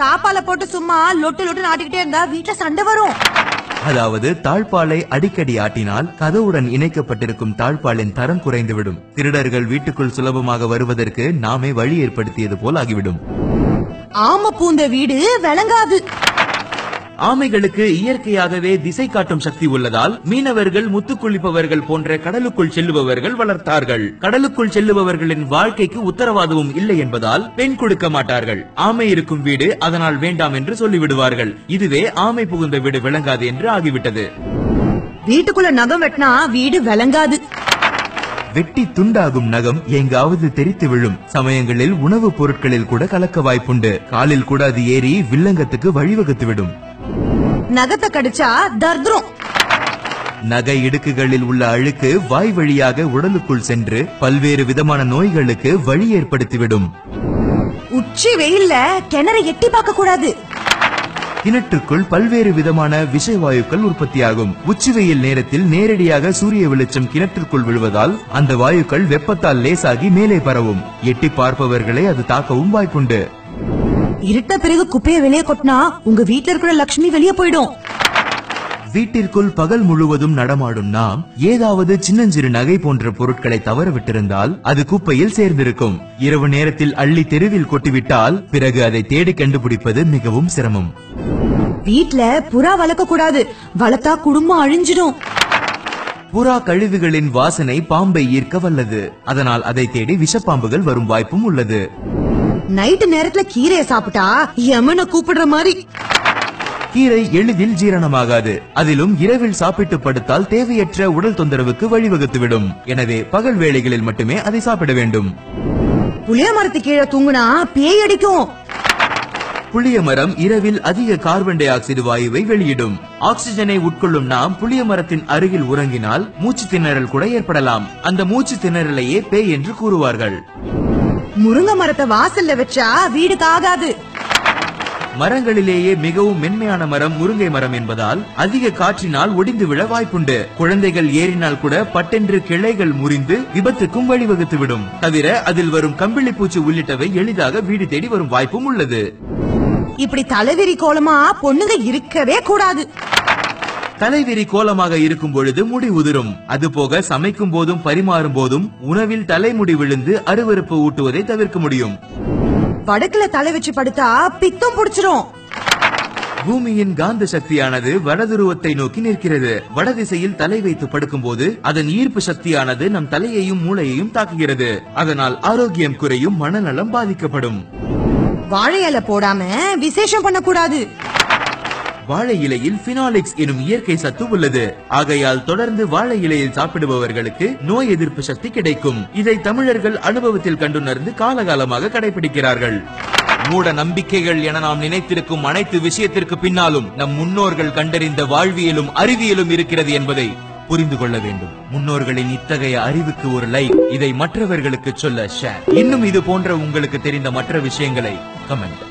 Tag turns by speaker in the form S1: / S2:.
S1: தாப்பால போட்டு சும்மா லொட்டு லொட்டு ஆட்டிக்கிட்டே இருந்தா வீட்டுல சண்டை வரும்.
S2: அதாவது தாழ்பாலை அடிக்கடி ஆட்டினால் கதவுடன் இணைக்கப்பட்டிருக்கும் தாழ்பாலின் தரம் குறைந்துவிடும். திருடர்கள் வீட்டுக்குள் சுலபமாக வருவதற்கு நாமே வழி ஏற்படுத்தியது போல் ஆகிவிடும்.
S1: ஆம பூந்த வீடு விளங்காது.
S2: ஆமைகளுக்கு இயற்கையாகவே திசை காட்டும் சக்தி உள்ளதால் மீனவர்கள், முத்துக்குளிப்பவர்கள் போன்ற கடலுக்குள் செல்லுபவர்கள் வளர்த்தார்கள். கடலுக்குள் செல்லுபவர்களின் வாழ்க்கைக்கு உத்தரவாதமும் இல்லை என்பதால் பெண் கொடுக்க மாட்டார்கள். ஆமை இருக்கும் வீடு அதனால் வேண்டாம் என்று சொல்லிவிடுவார்கள். இதுவே ஆமை புகுந்த வீடு விளங்காது என்று ஆகிவிட்டது.
S1: வீட்டுக்குள்ள நகம் வெட்டினா வீடு விளங்காது.
S2: வெட்டி துண்டாகும் நகம் எங்காவது தெரித்து விழும். சமயங்களில் உணவுப் பொருட்களில் கூட கலக்க வாய்ப்புண்டு. காலில் கூட அது ஏறி வில்லங்கத்துக்கு வழிவகுத்துவிடும்.
S1: நகத்தை கடிச்சா தர்திரம்.
S2: நகை இடுக்குகளில் உள்ள அழுக்கு வாய் வழியாக உடலுக்குள் சென்று பல்வேறு விதமான நோய்களுக்கு வழி ஏற்படுத்திவிடும்.
S1: உச்சி வெயில்ல கிணறு எட்டி பார்க்க கூடாது.
S2: கிணற்றுக்குள் பல்வேறு விதமான விஷவாயுக்கள் உற்பத்தியாகும். உச்சி வெயில் நேரத்தில் நேரடியாக சூரிய வெளிச்சம் கிணற்றுக்குள் விழுவதால் அந்த வாயுக்கள் வெப்பத்தால் லேசாகி மேலே பரவும். எட்டி பார்ப்பவர்களை அது தாக்கவும் வாய்ப்புண்டு.
S1: இருட்ட பிறகு குப்பையை வெளியே கொட்டினா உங்க வீட்டுல இருக்கிற லட்சுமி வெளியே போயிடும்.
S2: வீட்டிற்குள் பகல் முழுவதும் நடமாடும் நாம் ஏதாவது சின்னஞ்சிறு நகை போன்ற பொருட்களை தவற விட்டிருந்தால் அது குப்பையில் சேர்ந்திருக்கும். இரவு நேரத்தில் அள்ளி தெருவில் கொட்டிவிட்டால் பிறகு அதை தேடி கண்டுபிடிப்பது மிகவும் சிரமம்.
S1: வீட்டுல புறா வளர்க்க கூடாது. வளர்த்தா குடும்பம் அழிஞ்சிடும்.
S2: புறா கழிவுகளின் வாசனை பாம்பை ஈர்க்க வல்லது. அதனால் அதை தேடி விஷப்பாம்புகள் வரும் வாய்ப்பும் உள்ளது.
S1: நைட்டு நேரத்துல கீரையை சாப்பிட்டா யமனை கூப்பிடுற மாதிரி.
S2: கீரை எளிதில் ஜீரணமாகாது. அதிலும் இரவில் சாப்பிட்டு படுத்தால் தேவையற்ற உடல் தொந்தரவுக்கு வழிவகுத்துவிடும். எனவே பகல் வேளைகளில் மட்டுமே அதை சாப்பிட வேண்டும்.
S1: புளிய மரத்து கீழே தூங்குனா பேய் அடிக்கும்.
S2: புளிய மரம் இரவில் அதிக கார்பன் டை ஆக்சைடு வாயுவை வெளியிடும். ஆக்சிஜனை உட்கொள்ளும் நாம் புளிய மரத்தின் அருகில் உறங்கினால் மூச்சு திணறல் கூட ஏற்படலாம். அந்த மூச்சு திணறலையே பேய் என்று கூறுவார்கள்.
S1: முருங்கை மரத்தை வாசல்ல வச்சா வீடுக்கு ஆகாது.
S2: மரங்களிலேயே மிகவும் மென்மையான மரம் முருங்கை மரம் என்பதால் அதிக காற்றினால் ஒடிந்து விழ வாய்ப்புண்டு. குழந்தைகள் ஏறினால் கூட பட்டென்று கிளைகள் முறிந்து விபத்துக்கும் வழிவகுத்துவிடும். தவிர அதில் வரும் கம்பிளி பூச்சி உள்ளிட்டவை எளிதாக வீடு தேடி வரும் வாய்ப்பும் உள்ளது.
S1: இப்படி தலைவிரி கோலமா பொண்ணுங்க இருக்கவே கூடாது.
S2: தலைவிரி கோலமாக இருக்கும் பொழுது முடி உதிரும். அதுபோக சமைக்கும் போதும் பரிமாறும் போதும் உணவில் தலைமுடி விழுந்து அருவருப்பு ஊட்டுவதை தவிர்க்க முடியும்.
S1: வடக்குல தலை வச்சு படுத்தா பித்தம் புடிச்சிரும்.
S2: பூமியின் காந்த சக்தியானது வடதுருவத்தை நோக்கி நிற்கிறது. வடதிசையில் தலை வைத்து படுக்கும் போது அதன் ஈர்ப்பு சக்தியானது நம் தலையையும் மூளையையும் தாக்குகிறது. அதனால் ஆரோக்கியம் குறையும், மனநலம் பாதிக்கப்படும்.
S1: வாழை இலை போடாம விசேஷம் பண்ணக்கூடாது.
S2: வாழை இலையில் பினாலிக்ஸ் எனும் இயற்கை சத்து உள்ளது. ஆகையால் தொடர்ந்து வாழை இலையில் சாப்பிடுபவர்களுக்கு நோய் எதிர்ப்பு சக்தி கிடைக்கும். இதை தமிழர்கள் அனுபவத்தில் கண்டுணர்ந்து காலகாலமாக கடைபிடிக்கிறார்கள். மூட நம்பிக்கைகள் என நாம் நினைத்திருக்கும் அனைத்து விஷயத்திற்கு பின்னாலும் நம் முன்னோர்கள் கண்டறிந்த வாழ்வியலும் அறிவியலும் இருக்கிறது என்பதை புரிந்து கொள்ள வேண்டும். முன்னோர்களின் இத்தகைய அறிவுக்கு ஒரு லைக். இதை மற்றவர்களுக்கு சொல்ல ஷேர். இன்னும் இது போன்ற உங்களுக்கு தெரிந்த மற்ற விஷயங்களை கமெண்ட்